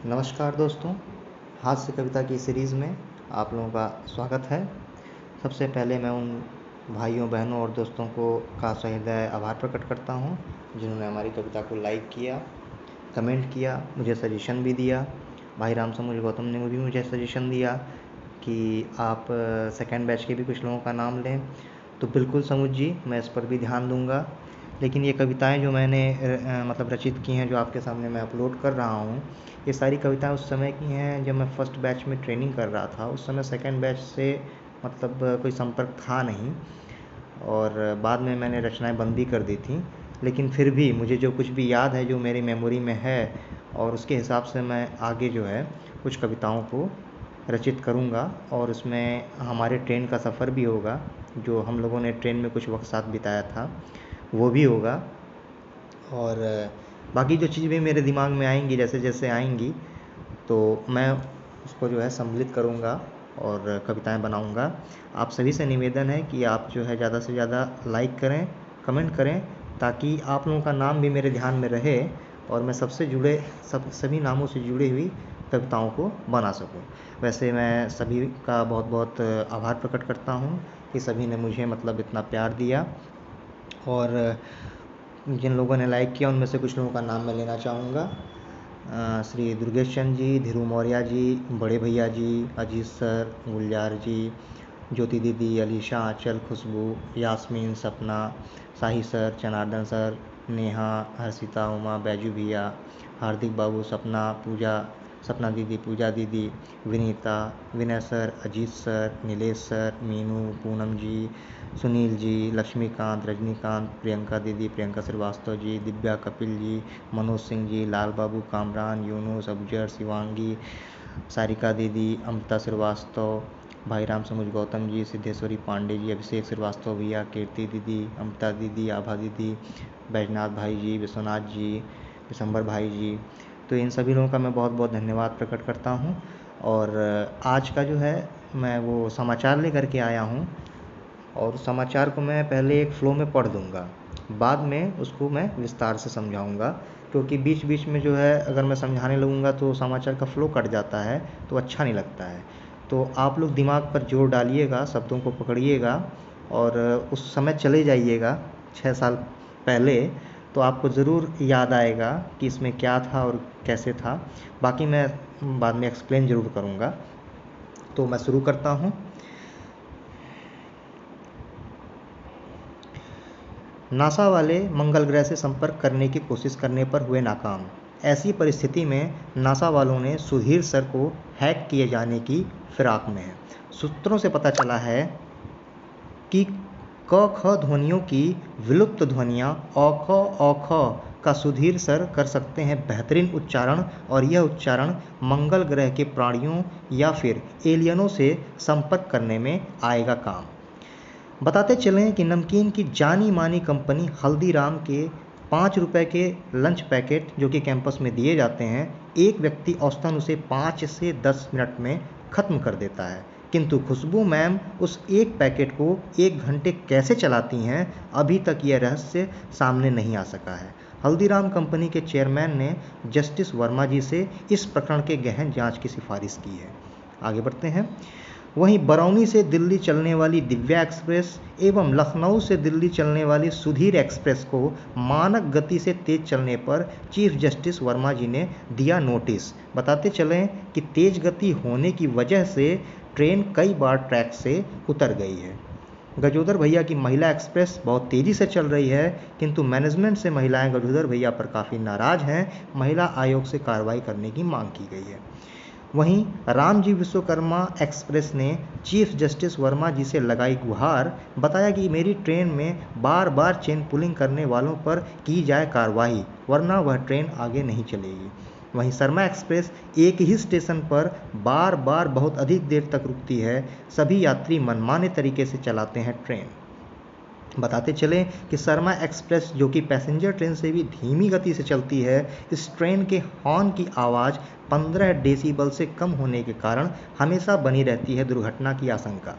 नमस्कार दोस्तों, हास्य कविता की सीरीज़ में आप लोगों का स्वागत है। सबसे पहले मैं उन भाइयों बहनों और दोस्तों का सहृदय आभार प्रकट करता हूँ जिन्होंने हमारी कविता को लाइक किया, कमेंट किया, मुझे सजेशन भी दिया। भाई राम समूह गौतम ने भी मुझे सजेशन दिया कि आप सेकेंड बैच के भी कुछ लोगों का नाम लें, तो बिल्कुल समूह जी, मैं इस पर भी ध्यान दूंगा। लेकिन ये कविताएं जो मैंने मतलब रचित की हैं, जो आपके सामने मैं अपलोड कर रहा हूँ, ये सारी कविताएं उस समय की हैं जब मैं फर्स्ट बैच में ट्रेनिंग कर रहा था। उस समय सेकेंड बैच से मतलब कोई संपर्क था नहीं, और बाद में मैंने रचनाएं बंद भी कर दी थी। लेकिन फिर भी मुझे जो कुछ भी याद है, जो मेरी मेमोरी में है, और उसके हिसाब से मैं आगे जो है कुछ कविताओं को रचित करूँगा। और उसमें हमारे ट्रेन का सफ़र भी होगा, जो हम लोगों ने ट्रेन में कुछ वक्त साथ बिताया था वो भी होगा। और बाकी जो चीज़ भी मेरे दिमाग में आएंगी, जैसे जैसे आएंगी, तो मैं उसको जो है सम्मिलित करूँगा और कविताएं बनाऊँगा। आप सभी से निवेदन है कि आप जो है ज़्यादा से ज़्यादा लाइक करें, कमेंट करें, ताकि आप लोगों का नाम भी मेरे ध्यान में रहे और मैं सभी नामों से जुड़ी हुई कविताओं को बना सकूं। वैसे मैं सभी का बहुत बहुत आभार प्रकट करता हूं कि सभी ने मुझे मतलब इतना प्यार दिया। और जिन लोगों ने लाइक किया उनमें से कुछ लोगों का नाम मैं लेना चाहूँगा। श्री दुर्गेश चंद जी, धीरू मौर्या जी, बड़े भैया जी, अजीत सर, गुलजार जी, ज्योति दीदी, अलीशा, आंचल, खुशबू, यास्मीन, सपना, साही सर, जनार्दन सर, नेहा, हर्षिता, उमा, बैजू भैया, हार्दिक बाबू, सपना, पूजा, सपना दीदी, पूजा दीदी, Vinita, Vinay sir, Ajit sir, Nilesh sir, Meenu, Poonam ji, Sunil ji, Laxmikant, Rajinikanth, Priyanka दीदी, प्रियंका श्रीवास्तव जी, दिव्या, कपिल जी, मनोज सिंह जी, लाल बाबू, कामरान, यूनुस, अबजर, शिवांगी, सारिका दीदी, अमृता श्रीवास्तव, भाई राम समूह गौतम जी, सिद्धेश्वरी पांडे जी, अभिषेक श्रीवास्तव भैया, कीर्ति दीदी, अमृता दीदी, आभा दीदी, बैजनाथ भाई जी, विश्वनाथ जी, दिसंबर भाई जी। तो इन सभी लोगों का मैं बहुत बहुत धन्यवाद प्रकट करता हूँ। और आज का जो है मैं वो समाचार लेकर के आया हूँ, और समाचार को मैं पहले एक फ़्लो में पढ़ दूँगा, बाद में उसको मैं विस्तार से समझाऊँगा, क्योंकि बीच बीच में जो है अगर मैं समझाने लगूँगा तो समाचार का फ़्लो कट जाता है, तो अच्छा नहीं लगता है। तो आप लोग दिमाग पर जोर डालिएगा, शब्दों को पकड़िएगा और उस समय चले जाइएगा 6 साल पहले, तो आपको ज़रूर याद आएगा कि इसमें क्या था और कैसे था। बाकी मैं बाद में एक्सप्लेन ज़रूर करूँगा। तो मैं शुरू करता हूँ। नासा वाले मंगल ग्रह से संपर्क करने की कोशिश करने पर हुए नाकाम। ऐसी परिस्थिति में नासा वालों ने सुधीर सर को हैक किए जाने की फिराक में है। सूत्रों से पता चला है कि क ख ध्वनियों की विलुप्त ध्वनियाँ अ ख का सुधीर सर कर सकते हैं बेहतरीन उच्चारण, और यह उच्चारण मंगल ग्रह के प्राणियों या फिर एलियनों से संपर्क करने में आएगा काम। बताते चलें कि नमकीन की जानी मानी कंपनी हल्दीराम के 5 रुपए के लंच पैकेट जो कि कैंपस में दिए जाते हैं, एक व्यक्ति औसतन उसे 5 से 10 मिनट में ख़त्म कर देता है। किंतु खुशबू मैम उस एक पैकेट को 1 घंटे कैसे चलाती हैं, अभी तक यह रहस्य सामने नहीं आ सका है। हल्दीराम कंपनी के चेयरमैन ने जस्टिस वर्मा जी से इस प्रकरण के गहन जांच की सिफारिश की है। आगे बढ़ते हैं। वहीं बरौनी से दिल्ली चलने वाली दिव्या एक्सप्रेस एवं लखनऊ से दिल्ली चलने वाली सुधीर एक्सप्रेस को मानक गति से तेज चलने पर चीफ जस्टिस वर्मा जी ने दिया नोटिस। बताते चलें कि तेज गति होने की वजह से ट्रेन कई बार ट्रैक से उतर गई है। गजोदर भैया की महिला एक्सप्रेस बहुत तेज़ी से चल रही है, किंतु मैनेजमेंट से महिलाएं गजोदर भैया पर काफ़ी नाराज़ हैं। महिला आयोग से कार्रवाई करने की मांग की गई है। वहीं रामजी विश्वकर्मा एक्सप्रेस ने चीफ जस्टिस वर्मा जी से लगाई गुहार। बताया कि मेरी ट्रेन में बार बार चेन पुलिंग करने वालों पर की जाए कार्रवाई, वरना वह ट्रेन आगे नहीं चलेगी। वहीं शर्मा एक्सप्रेस एक ही स्टेशन पर बार बार बहुत अधिक देर तक रुकती है। सभी यात्री मनमाने तरीके से चलाते हैं ट्रेन। बताते चलें कि शर्मा एक्सप्रेस जो कि पैसेंजर ट्रेन से भी धीमी गति से चलती है, इस ट्रेन के हॉर्न की आवाज़ 15 डेसिबल से कम होने के कारण हमेशा बनी रहती है दुर्घटना की आशंका।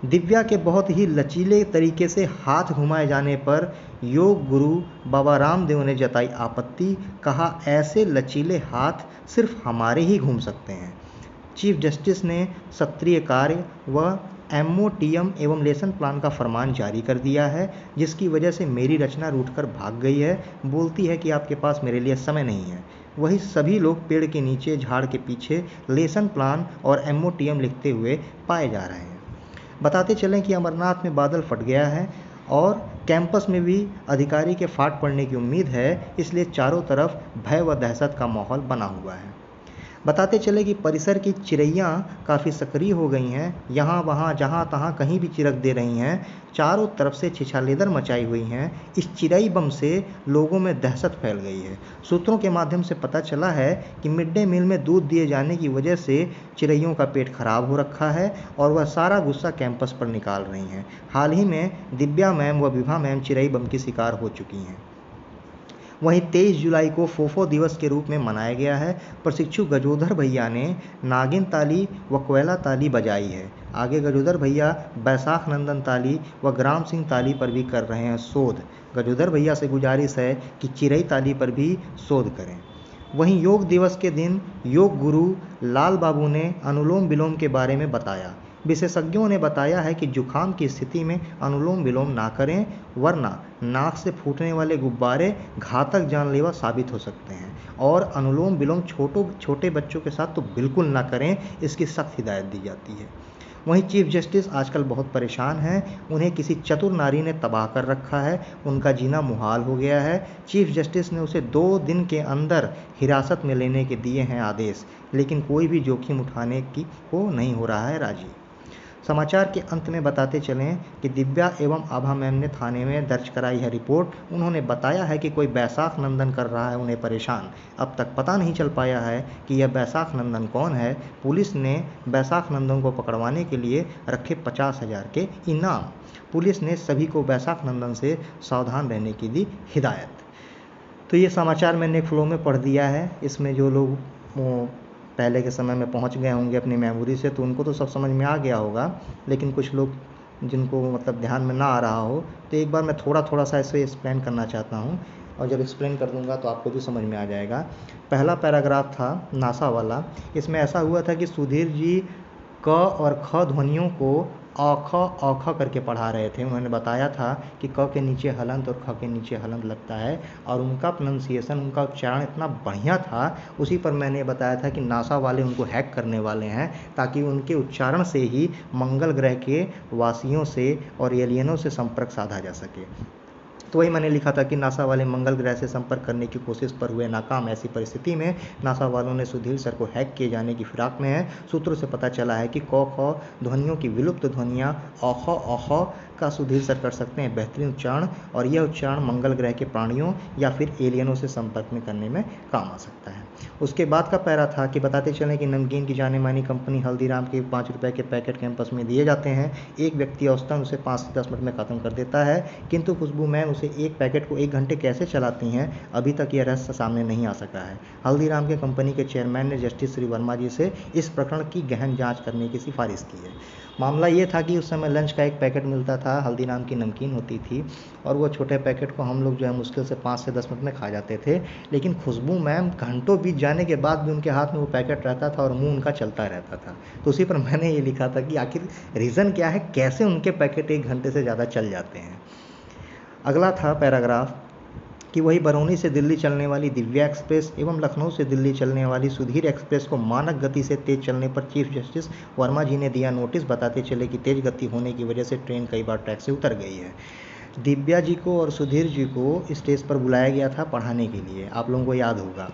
दिव्या के बहुत ही लचीले तरीके से हाथ घुमाए जाने पर योग गुरु बाबा रामदेव ने जताई आपत्ति, कहा ऐसे लचीले हाथ सिर्फ हमारे ही घूम सकते हैं। चीफ जस्टिस ने सत्रीय कार्य व एमओटीएम एवं लेसन प्लान का फरमान जारी कर दिया है, जिसकी वजह से मेरी रचना रूठकर भाग गई है। बोलती है कि आपके पास मेरे लिए समय नहीं है। वही सभी लोग पेड़ के नीचे, झाड़ के पीछे लेसन प्लान और एमओटीएम लिखते हुए पाए जा रहे हैं। बताते चलें कि अमरनाथ में बादल फट गया है और कैंपस में भी अधिकारी के फाट पड़ने की उम्मीद है, इसलिए चारों तरफ भय व दहशत का माहौल बना हुआ है। बताते चले कि परिसर की चिड़ैयाँ काफ़ी सक्रिय हो गई हैं, यहाँ वहाँ जहाँ तहाँ कहीं भी चिरक दे रही हैं। चारों तरफ से छिछालेदर मचाई हुई हैं। इस चिड़ई बम से लोगों में दहशत फैल गई है। सूत्रों के माध्यम से पता चला है कि मिड डे मील में दूध दिए जाने की वजह से चिड़ैयों का पेट खराब हो रखा है और वह सारा गुस्सा कैंपस पर निकाल रही हैं। हाल ही में दिव्या मैम व विभा मैम चिड़ई बम की शिकार हो चुकी हैं। वहीं 23 जुलाई को फोफो दिवस के रूप में मनाया गया है। प्रशिक्षु गजोधर भैया ने नागिन ताली व कोयला ताली बजाई है। आगे गजोधर भैया बैसाख नंदन ताली व ग्राम सिंह ताली पर भी कर रहे हैं शोध। गजोधर भैया से गुजारिश है कि चिरई ताली पर भी शोध करें। वहीं योग दिवस के दिन योग गुरु लाल बाबू ने अनुलोम विलोम के बारे में बताया। विशेषज्ञों ने बताया है कि जुखाम की स्थिति में अनुलोम विलोम ना करें, वरना नाक से फूटने वाले गुब्बारे घातक जानलेवा साबित हो सकते हैं और अनुलोम विलोम छोटे बच्चों के साथ तो बिल्कुल ना करें, इसकी सख्त हिदायत दी जाती है। वहीं चीफ जस्टिस आजकल बहुत परेशान हैं। उन्हें किसी चतुर नारी ने तबाह कर रखा है। उनका जीना मुहाल हो गया है। चीफ जस्टिस ने उसे 2 दिन के अंदर हिरासत में लेने के दिए हैं आदेश, लेकिन कोई भी जोखिम उठाने की को नहीं हो रहा है राजी। समाचार के अंत में बताते चलें कि दिव्या एवं आभा मैम ने थाने में दर्ज कराई है रिपोर्ट। उन्होंने बताया है कि कोई बैसाख नंदन कर रहा है उन्हें परेशान। अब तक पता नहीं चल पाया है कि यह बैसाख नंदन कौन है। पुलिस ने बैसाख नंदन को पकड़वाने के लिए रखे 50,000 के इनाम। पुलिस ने सभी को बैसाख नंदन से सावधान रहने की दी हिदायत। तो ये समाचार मैंने एक फ्लो में पढ़ दिया है। इसमें जो लोग पहले के समय में पहुंच गए होंगे अपनी मेमोरी से, तो उनको तो सब समझ में आ गया होगा, लेकिन कुछ लोग जिनको मतलब ध्यान में ना आ रहा हो, तो एक बार मैं थोड़ा सा इसे एक्सप्लेन करना चाहता हूं, और जब एक्सप्लेन कर दूंगा तो आपको भी समझ में आ जाएगा। पहला पैराग्राफ था नासा वाला। इसमें ऐसा हुआ था कि सुधीर जी क और ख ध्वनियों को औख करके पढ़ा रहे थे। उन्होंने बताया था कि क के नीचे हलंत और ख के नीचे हलंत लगता है, और उनका प्रोनाउंसिएशन, उनका उच्चारण इतना बढ़िया था। उसी पर मैंने बताया था कि नासा वाले उनको हैक करने वाले हैं, ताकि उनके उच्चारण से ही मंगल ग्रह के वासियों से और एलियनों से संपर्क साधा जा सके। तो वही मैंने लिखा था कि नासा वाले मंगल ग्रह से संपर्क करने की कोशिश पर हुए नाकाम। ऐसी परिस्थिति में नासा वालों ने सुधीर सर को हैक किए जाने की फिराक में है। सूत्रों से पता चला है कि क ख ध्वनियों की विलुप्त ध्वनियाँ औख का सुधीर सर कर सकते हैं बेहतरीन उच्चारण, और यह उच्चारण मंगल ग्रह के प्राणियों या फिर एलियनों से संपर्क में करने में काम आ सकता है। उसके बाद का पैरा था कि बताते चलें कि नमकीन की जाने मानी कंपनी हल्दीराम के 5 रुपये के पैकेट कैंपस में दिए जाते हैं। एक व्यक्ति औसतन उसे 5 से 10 मिनट में ख़त्म कर देता है, किंतु खुशबू मैम उसे एक पैकेट को 1 घंटे कैसे चलाती हैं, अभी तक यह रहस्य सामने नहीं आ सका है। हल्दीराम के कंपनी के चेयरमैन ने जस्टिस श्री वर्मा जी से इस प्रकरण की गहन जाँच करने की सिफारिश की है। मामला ये था कि उस समय लंच का एक पैकेट मिलता था, हल्दीराम की नमकीन होती थी, और वो छोटे पैकेट को हम लोग जो है मुश्किल से 5 से 10 मिनट में खा जाते थे। लेकिन खुशबू मैम घंटों बीत जाने के बाद भी उनके हाथ में वो पैकेट रहता था और मुंह उनका चलता रहता था। तो उसी पर मैंने ये लिखा था कि आखिर रीज़न क्या है, कैसे उनके पैकेट 1 घंटे से ज़्यादा चल जाते हैं। अगला था पैराग्राफ कि वही बरौनी से दिल्ली चलने वाली दिव्या एक्सप्रेस एवं लखनऊ से दिल्ली चलने वाली सुधीर एक्सप्रेस को मानक गति से तेज चलने पर चीफ जस्टिस वर्मा जी ने दिया नोटिस। बताते चले कि तेज गति होने की वजह से ट्रेन कई बार ट्रैक से उतर गई है। दिव्या जी को और सुधीर जी को स्टेज पर बुलाया गया था पढ़ाने के लिए, आप लोगों को याद होगा,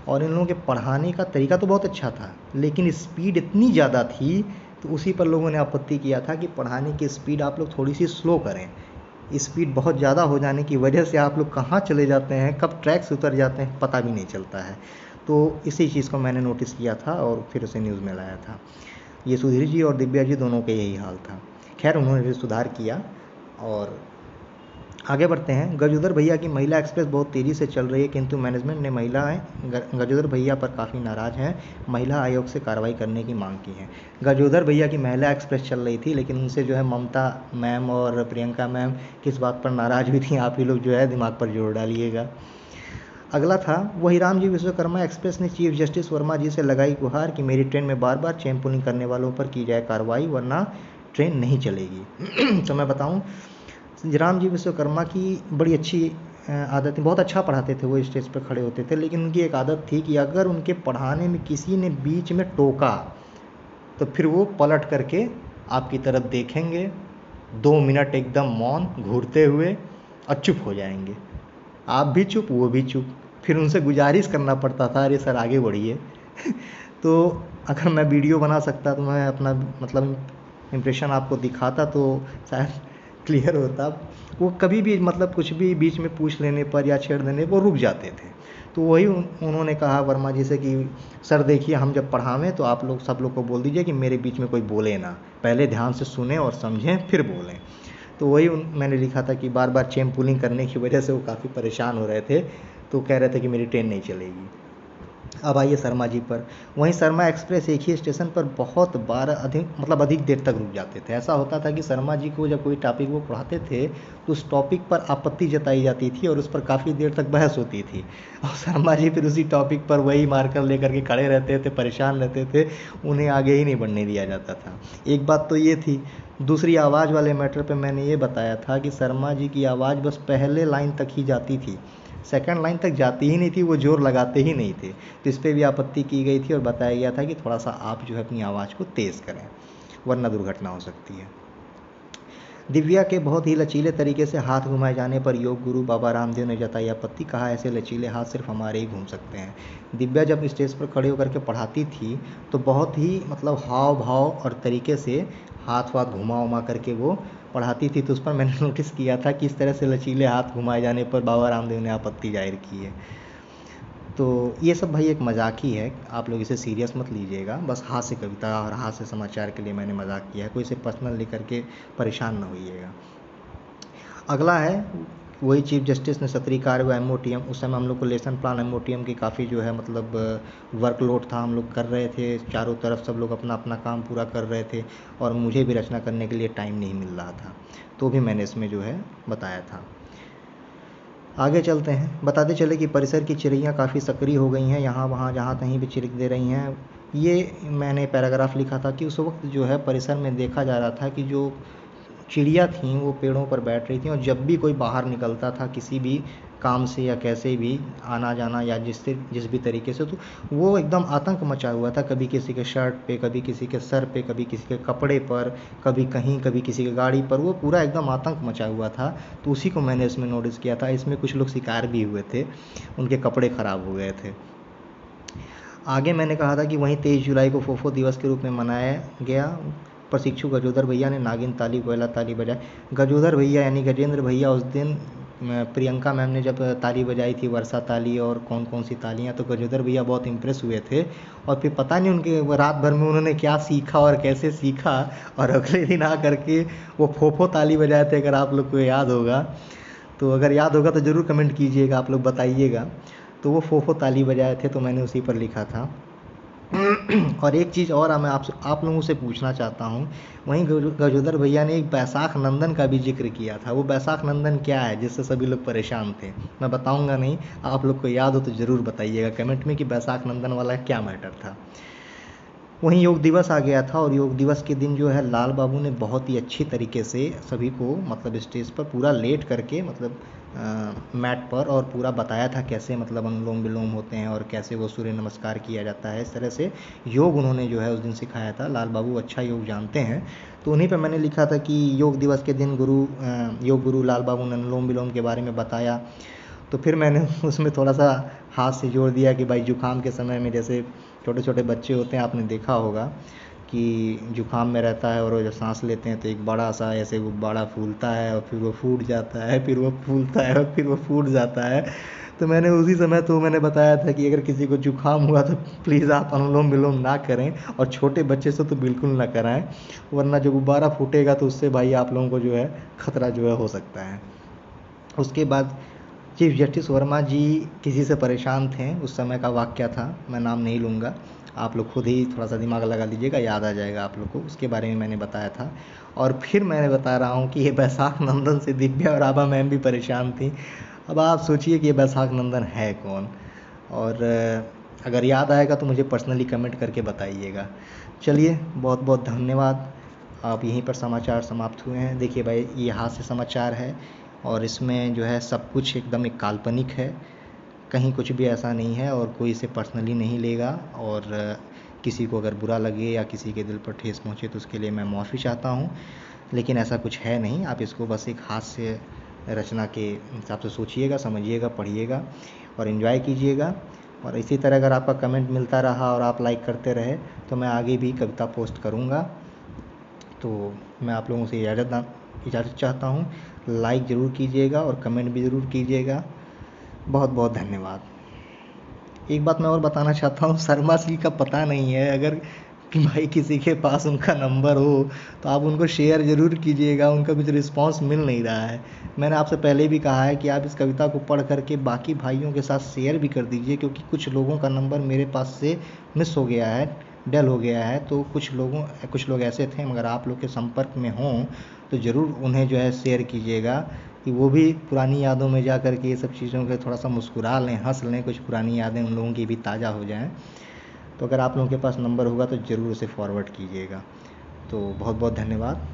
और इन लोगों के पढ़ाने का तरीका तो बहुत अच्छा था, लेकिन स्पीड इतनी ज़्यादा थी, तो उसी पर लोगों ने आपत्ति किया था कि पढ़ाने की स्पीड आप लोग थोड़ी सी स्लो करें। स्पीड बहुत ज़्यादा हो जाने की वजह से आप लोग कहाँ चले जाते हैं, कब ट्रैक से उतर जाते हैं, पता भी नहीं चलता है। तो इसी चीज़ को मैंने नोटिस किया था और फिर उसे न्यूज़ में लाया था। ये सुधीर जी और दिव्या जी दोनों का यही हाल था। खैर उन्होंने भी सुधार किया और आगे बढ़ते हैं। गजोदर भैया की महिला एक्सप्रेस बहुत तेज़ी से चल रही है, किंतु मैनेजमेंट ने गजोदर भैया पर काफ़ी नाराज़ हैं, महिला आयोग से कार्रवाई करने की मांग की है। गजोदर भैया की महिला एक्सप्रेस चल रही थी, लेकिन उनसे जो है ममता मैम और प्रियंका मैम किस बात पर नाराज़ हुई थी, आप ही लोग जो है दिमाग पर जोर डालिएगा। अगला था, वही रामजी विश्वकर्मा एक्सप्रेस ने चीफ जस्टिस वर्मा जी से लगाई गुहार कि मेरी ट्रेन में बार बार चेन पुलिंग करने वालों पर की जाए कार्रवाई, वरना ट्रेन नहीं चलेगी। तो मैं बताऊं, रामजी विश्वकर्मा की बड़ी अच्छी आदत, बहुत अच्छा पढ़ाते थे वो, स्टेज पर खड़े होते थे, लेकिन उनकी एक आदत थी कि अगर उनके पढ़ाने में किसी ने बीच में टोका तो फिर वो पलट करके आपकी तरफ देखेंगे, 2 मिनट एकदम मौन घूरते हुए और चुप हो जाएंगे। आप भी चुप, वो भी चुप। फिर उनसे गुजारिश करना पड़ता था, अरे सर आगे बढ़िए। तो अगर मैं वीडियो बना सकता तो मैं अपना मतलब इम्प्रेशन आपको दिखाता तो शायद क्लियर होता। वो कभी भी मतलब कुछ भी बीच में पूछ लेने पर या छेड़ देने पर वो रुक जाते थे। तो वही उन्होंने कहा वर्मा जी से कि सर देखिए, हम जब पढ़ावें तो आप लोग सब लोग को बोल दीजिए कि मेरे बीच में कोई बोले ना, पहले ध्यान से सुने और समझें फिर बोलें। तो वही मैंने लिखा था कि बार बार चेन पुलिंग करने की वजह से वो काफ़ी परेशान हो रहे थे, तो कह रहे थे कि मेरी ट्रेन नहीं चलेगी। अब आइए शर्मा जी पर। वहीं शर्मा एक्सप्रेस एक ही स्टेशन पर बहुत बार अधिक देर तक रुक जाते थे। ऐसा होता था कि शर्मा जी को जब कोई टॉपिक वो पढ़ाते थे तो उस टॉपिक पर आपत्ति जताई जाती थी और उस पर काफ़ी देर तक बहस होती थी, और शर्मा जी फिर उसी टॉपिक पर वही मार्कर लेकर के खड़े रहते थे, परेशान रहते थे, उन्हें आगे ही नहीं बढ़ने दिया जाता था। एक बात तो ये थी। दूसरी, आवाज़ वाले मैटर पे मैंने ये बताया था कि शर्मा जी की आवाज़ बस पहले लाइन तक ही जाती थी, सेकंड लाइन तक जाती ही नहीं थी, वो जोर लगाते ही नहीं थे। तो इस पर भी आपत्ति की गई थी और बताया गया था कि थोड़ा सा आप जो है अपनी आवाज़ को तेज़ करें, वरना दुर्घटना हो सकती है। दिव्या के बहुत ही लचीले तरीके से हाथ घुमाए जाने पर योग गुरु बाबा रामदेव ने जताई आपत्ति, कहा ऐसे लचीले हाथ सिर्फ हमारे ही घूम सकते हैं। दिव्या जब स्टेज पर खड़े होकर के पढ़ाती थी तो बहुत ही मतलब हाव भाव और तरीके से हाथ वाथ घुमा उमा करके वो पढ़ाती थी, तो उस पर मैंने नोटिस किया था कि इस तरह से लचीले हाथ घुमाए जाने पर बाबा रामदेव ने आपत्ति जाहिर की है। तो ये सब भाई एक मजाक ही है, आप लोग इसे सीरियस मत लीजिएगा, बस हास्य कविता और हास्य समाचार के लिए मैंने मजाक किया है, कोई इसे पर्सनल लेकर के परेशान ना होइएगा। अगला है, वही चीफ जस्टिस ने सत्री कार्य व एमओटीएम, उस समय हम लोग को लेसन प्लान एमओटीएम की काफ़ी जो है मतलब वर्कलोड था, हम लोग कर रहे थे, चारों तरफ सब लोग अपना अपना काम पूरा कर रहे थे और मुझे भी रचना करने के लिए टाइम नहीं मिल रहा था, तो भी मैंने इसमें जो है बताया था। आगे चलते हैं। बताते चले कि परिसर की चिड़ियाँ काफ़ी सक्रिय हो गई हैं, यहाँ वहाँ जहाँ कहीं भी चिरक दे रही हैं। ये मैंने पैराग्राफ लिखा था कि उस वक्त जो है परिसर में देखा जा रहा था कि जो चिड़िया थीं वो पेड़ों पर बैठ रही थीं, और जब भी कोई बाहर निकलता था किसी भी काम से या कैसे भी आना जाना या जिस भी तरीके से, तो वो एकदम आतंक मचा हुआ था, कभी किसी के शर्ट पे, कभी किसी के सर पे, कभी किसी के कपड़े पर, कभी कहीं, कभी किसी की गाड़ी पर, वो पूरा एकदम आतंक मचा हुआ था। तो उसी को मैंने इसमें नोटिस किया था। इसमें कुछ लोग शिकार भी हुए थे, उनके कपड़े ख़राब हो गए थे। आगे मैंने कहा था कि वहीं 23 जुलाई को फोफो दिवस के रूप में मनाया गया। प्रशिक्षु गजोदर भैया ने नागिन ताली कोयला ताली बजाई। गजोदर भैया यानी गजेंद्र भैया उस दिन प्रियंका मैम ने जब ताली बजाई थी, वर्षा ताली और कौन कौन सी तालियां, तो गजोदर भैया बहुत इम्प्रेस हुए थे, और फिर पता नहीं उनके रात भर में उन्होंने क्या सीखा और कैसे सीखा, और अगले दिन आ करके वो फोफो ताली बजाए थे, अगर आप लोग को याद होगा। तो अगर याद होगा तो ज़रूर कमेंट कीजिएगा, आप लोग बताइएगा। तो वो फोफो ताली बजाए थे, तो मैंने उसी पर लिखा था। और एक चीज़ और मैं आप लोगों से पूछना चाहता हूँ, वहीं गजोदर भैया ने एक बैसाख नंदन का भी जिक्र किया था। वो बैसाख नंदन क्या है जिससे सभी लोग परेशान थे, मैं बताऊँगा नहीं, आप लोग को याद हो तो ज़रूर बताइएगा कमेंट में कि बैसाख नंदन वाला क्या मैटर था। वहीं योग दिवस आ गया था, और योग दिवस के दिन जो है लाल बाबू ने बहुत ही अच्छी तरीके से सभी को मतलब स्टेज पर पूरा लेट करके मतलब मैट पर, और पूरा बताया था कैसे मतलब अनुलोम विलोम होते हैं और कैसे वो सूर्य नमस्कार किया जाता है। इस तरह से योग उन्होंने जो है उस दिन सिखाया था। लाल बाबू अच्छा योग जानते हैं, तो उन्हीं पर मैंने लिखा था कि योग दिवस के दिन योग गुरु लाल बाबू ने अनुलोम विलोम के बारे में बताया। तो फिर मैंने उसमें थोड़ा सा हाथ से जोड़ दिया कि भाई जुकाम के समय में जैसे छोटे छोटे बच्चे होते हैं, आपने देखा होगा कि जुकाम में रहता है और वो जब सांस लेते हैं तो एक बड़ा सा ऐसे गुब्बारा फूलता है और फिर वो फूट जाता है, फिर वो फूलता है और फिर वो फूट जाता है। तो मैंने उसी समय तो मैंने बताया था कि अगर किसी को जुकाम हुआ तो प्लीज़ आप अनुलोम विलोम ना करें, और छोटे बच्चे से तो बिल्कुल ना कराएं, वरना जो गुब्बारा फूटेगा तो उससे भाई आप लोगों को जो है खतरा जो है हो सकता है। उसके बाद चीफ जस्टिस वर्मा जी किसी से परेशान थे, उस समय का वाक़या था, मैं नाम नहीं लूँगा, आप लोग खुद ही थोड़ा सा दिमाग लगा लीजिएगा, याद आ जाएगा आप लोग को, उसके बारे में मैंने बताया था। और फिर मैंने बता रहा हूँ कि ये बैसाख नंदन से दिव्या और आभा मैम भी परेशान थी। अब आप सोचिए कि ये बैसाख नंदन है कौन, और अगर याद आएगा तो मुझे पर्सनली कमेंट करके बताइएगा। चलिए, बहुत बहुत धन्यवाद। आप यहीं पर समाचार समाप्त हुए हैं। देखिए भाई, ये हास्य समाचार है और इसमें जो है सब कुछ एकदम एक काल्पनिक है, कहीं कुछ भी ऐसा नहीं है और कोई इसे पर्सनली नहीं लेगा। और किसी को अगर बुरा लगे या किसी के दिल पर ठेस पहुँचे तो उसके लिए मैं माफ़ी चाहता हूँ, लेकिन ऐसा कुछ है नहीं। आप इसको बस एक हास्य रचना के हिसाब से सोचिएगा, समझिएगा, पढ़िएगा और एंजॉय कीजिएगा। और इसी तरह अगर आपका कमेंट मिलता रहा और आप लाइक करते रहे तो मैं आगे भी कविता पोस्ट करूँगा। तो मैं आप लोगों से इजाज़त चाहता हूँ। लाइक ज़रूर कीजिएगा और कमेंट भी ज़रूर कीजिएगा। बहुत बहुत धन्यवाद। एक बात मैं और बताना चाहता हूँ, शर्मा जी का पता नहीं है, अगर भाई किसी के पास उनका नंबर हो तो आप उनको शेयर ज़रूर कीजिएगा, उनका कुछ रिस्पांस मिल नहीं रहा है। मैंने आपसे पहले भी कहा है कि आप इस कविता को पढ़ करके बाकी भाइयों के साथ शेयर भी कर दीजिए, क्योंकि कुछ लोगों का नंबर मेरे पास से मिस हो गया है, डेल हो गया है। तो कुछ लोग ऐसे थे, मगर आप लोग के संपर्क में हों तो ज़रूर उन्हें जो है शेयर कीजिएगा, कि वो भी पुरानी यादों में जा कर के ये सब चीज़ों के थोड़ा सा मुस्कुरा लें, हंस लें, कुछ पुरानी यादें उन लोगों की भी ताज़ा हो जाएं। तो अगर आप लोगों के पास नंबर होगा तो ज़रूर उसे फॉरवर्ड कीजिएगा। तो बहुत बहुत धन्यवाद।